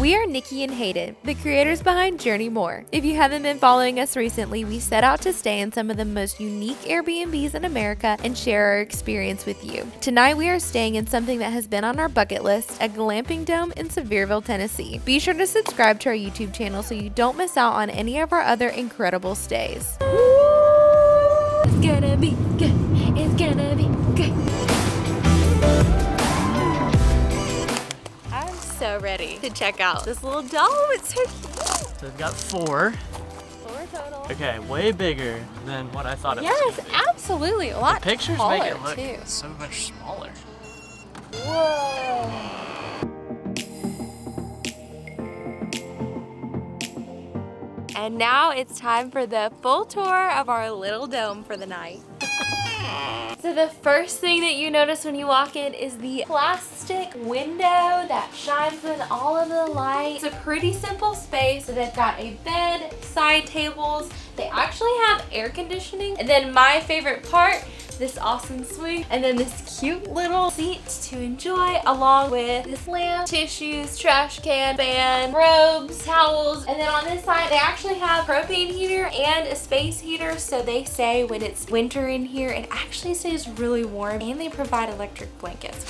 We are Nikki and Hayden, the creators behind Journey More. If you haven't been following us recently, we set out to stay in some of the most unique Airbnbs in America and share our experience with you. Tonight we are staying in something that has been on our bucket list, a glamping dome in Sevierville, Tennessee. Be sure to subscribe to our YouTube channel so you don't miss out on any of our other incredible stays. It's gonna be good. It's gonna be good. I'm so ready to check out this little dome. It's so cute. So we've got 4. 4 total. Okay, way bigger than what I thought it was. Yes, gonna be. absolutely. A lot The pictures taller, make it look too. so much smaller. Whoa. And now it's time for the full tour of our little dome for the night. So the first thing that you notice when you walk in is the plastic window that shines in all of the light. It's a pretty simple space. So they've got a bed, side tables. They actually have air conditioning. And then my favorite part, this awesome suite, and then this cute little seat to enjoy, along with this lamp, tissues, trash can, fan, robes, towels, and then on this side they actually have propane heater and a space heater, so they say when it's winter in here it actually stays really warm, and they provide electric blankets.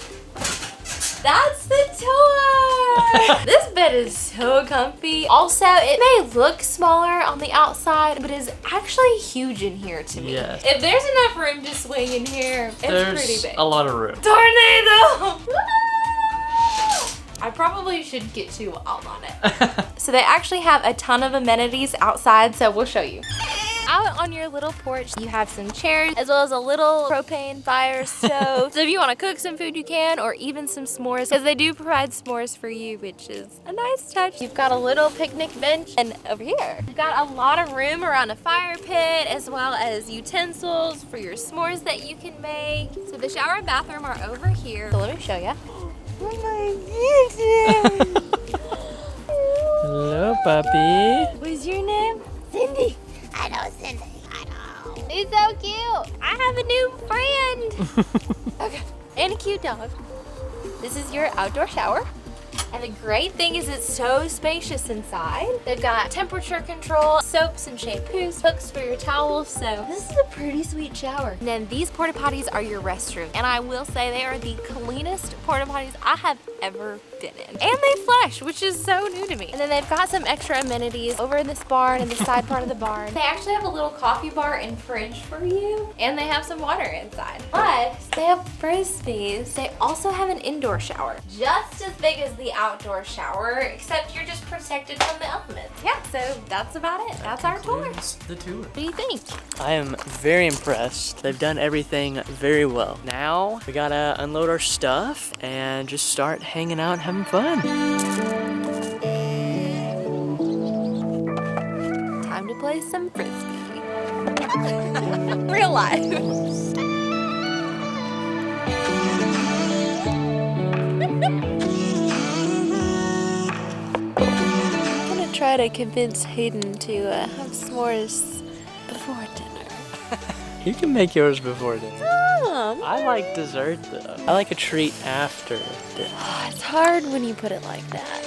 That's the tour! This bed is so comfy. Also, it may look smaller on the outside, but it's actually huge in here to me. Yes. If there's enough room to swing in here, it's pretty big. There's a lot of room. Tornado! I probably should get too wild on it. So they actually have a ton of amenities outside, so we'll show you. Out on your little porch, you have some chairs as well as a little propane fire stove. So if you want to cook some food, you can, or even some s'mores, because they do provide s'mores for you, which is a nice touch. You've got a little picnic bench, and over here, you've got a lot of room around a fire pit, as well as utensils for your s'mores that you can make. So the shower and bathroom are over here. So let me show you. Oh my goodness! Hello, puppy. What's your name? Cindy. I know, Cindy. I know. He's so cute. I have a new friend. Okay. And a cute dog. This is your outdoor shower. And the great thing is it's so spacious inside. They've got temperature control, soaps and shampoos, hooks for your towels. So this is a pretty sweet shower. And then these porta potties are your restroom. And I will say they are the cleanest porta potties I have ever been in. And they flush, which is so new to me. And then they've got some extra amenities over in this barn and the side part of the barn. They actually have a little coffee bar and fridge for you. And they have some water inside. Plus, they have frisbees. They also have an indoor shower. Just as big as the outdoor shower, except you're just protected from the elements. Yeah, so that's about it. That's our tour. The tour. What do you think? I am very impressed. They've done everything very well. Now we gotta unload our stuff and just start hanging out and having fun. Time to play some frisbee. Real life. Try to convince Hayden to have s'mores before dinner. You can make yours before dinner. Oh, I like dessert though. I like a treat after dinner. it's hard when you put it like that.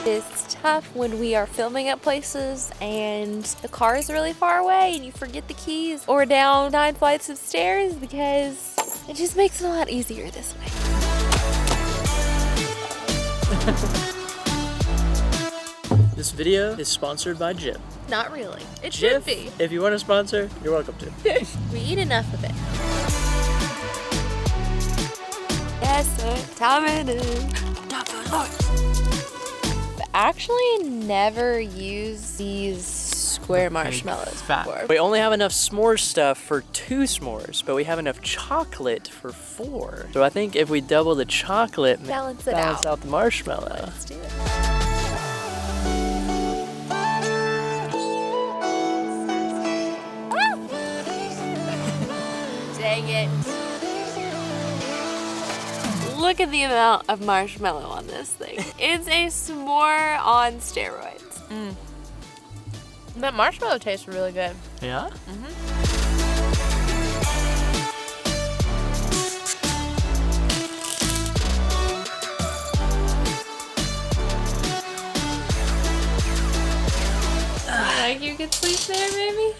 It's tough when we are filming at places and the car is really far away and you forget the keys, or down 9 flights of stairs, because it just makes it a lot easier this way. This video is sponsored by Jim. Not really. It should be. If you want to sponsor, you're welcome to. We eat enough of it. Yes, sir. Time it is. But actually never use these square marshmallows before. We only have enough s'more stuff for 2 s'mores, but we have enough chocolate for 4. So I think if we double the chocolate, Balance out the marshmallow. Let's do it. Dang it. Look at the amount of marshmallow on this thing. It's a s'more on steroids. That marshmallow tastes really good. Yeah? like you could sleep there, maybe?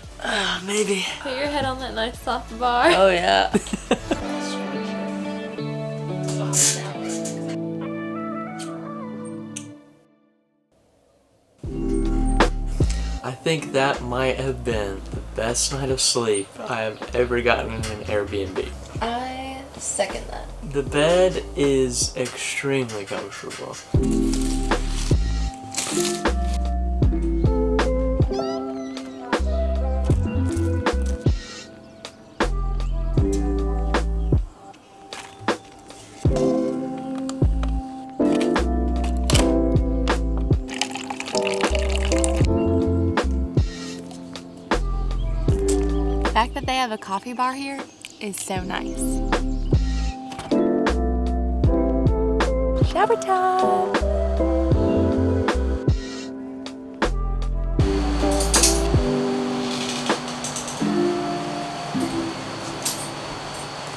Maybe. Put your head on that nice soft bar. Oh yeah. I think that might have been the best night of sleep I have ever gotten in an Airbnb. I second that. The bed is extremely comfortable. The fact that they have a coffee bar here is so nice. Shower time!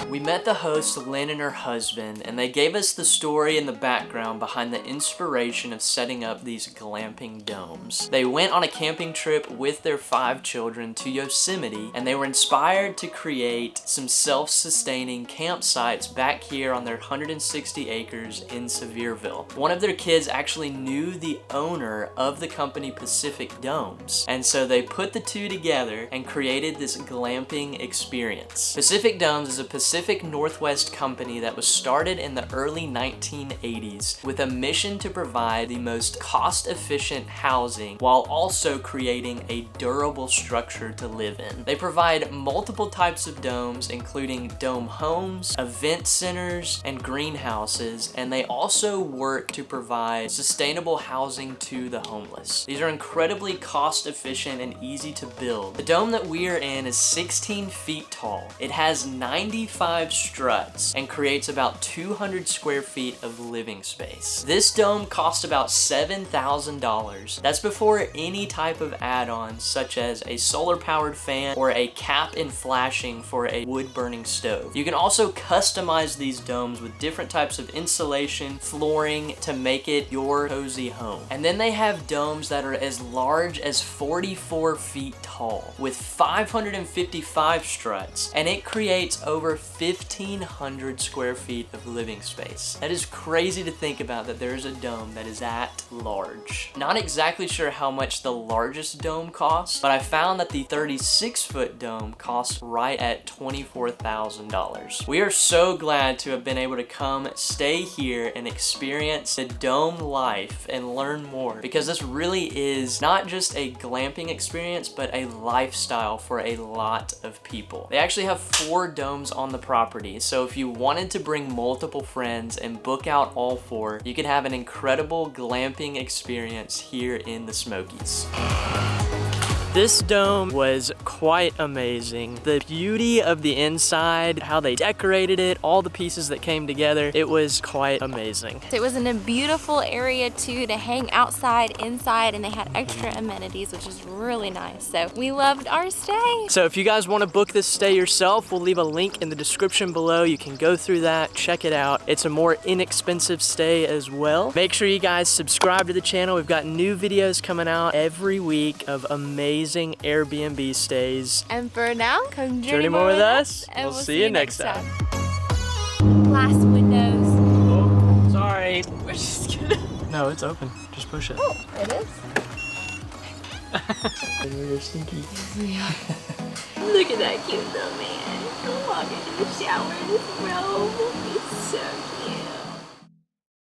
We met the host, Lynn, and her husband, and they gave us the story and the background behind the inspiration of setting up these glamping domes. They went on a camping trip with their 5 children to Yosemite, and they were inspired to create some self-sustaining campsites back here on their 160 acres in Sevierville. One of their kids actually knew the owner of the company Pacific Domes, and so they put the two together and created this glamping experience. Pacific Domes is a Pacific Northwest company that was started in the early 1980s with a mission to provide the most cost-efficient housing while also creating a durable structure to live in. They provide multiple types of domes, including dome homes, event centers, and greenhouses, and they also work to provide sustainable housing to the homeless. These are incredibly cost-efficient and easy to build. The dome that we're in is 16 feet tall. It has 95 struts and creates about 200 square feet of living space. This dome cost about $7,000. That's before any type of add-ons such as a solar powered fan or a cap and flashing for a wood burning stove. You can also customize these domes with different types of insulation, flooring to make it your cozy home. And then they have domes that are as large as 44 feet tall with 555 struts, and it creates over 1,500 square feet of living space. That is crazy to think about, that there is a dome that is that large. Not exactly sure how much the largest dome costs, but I found that the 36-foot dome costs right at $24,000. We are so glad to have been able to come, stay here, and experience the dome life and learn more, because this really is not just a glamping experience, but a lifestyle for a lot of people. They actually have 4 domes on the property, so if you wanted to bring multiple friends and book out all 4, you could have an incredible glamping experience here in the Smokies. This dome was quite amazing. The beauty of the inside, how they decorated it, all the pieces that came together, it was quite amazing. It was in a beautiful area too to hang outside, inside, and they had extra amenities, which is really nice. So we loved our stay. So if you guys want to book this stay yourself, we'll leave a link in the description below. You can go through that, check it out. It's a more inexpensive stay as well. Make sure you guys subscribe to the channel. We've got new videos coming out every week of amazing Airbnb stays. And for now, come journey more with us, and we'll see you next time. Glass windows. Oh, sorry. We're just gonna... No, it's open. Just push it. Oh, it is? We're stinky. Look at that cute little man. He'll walk into the shower in his robe. He's so cute.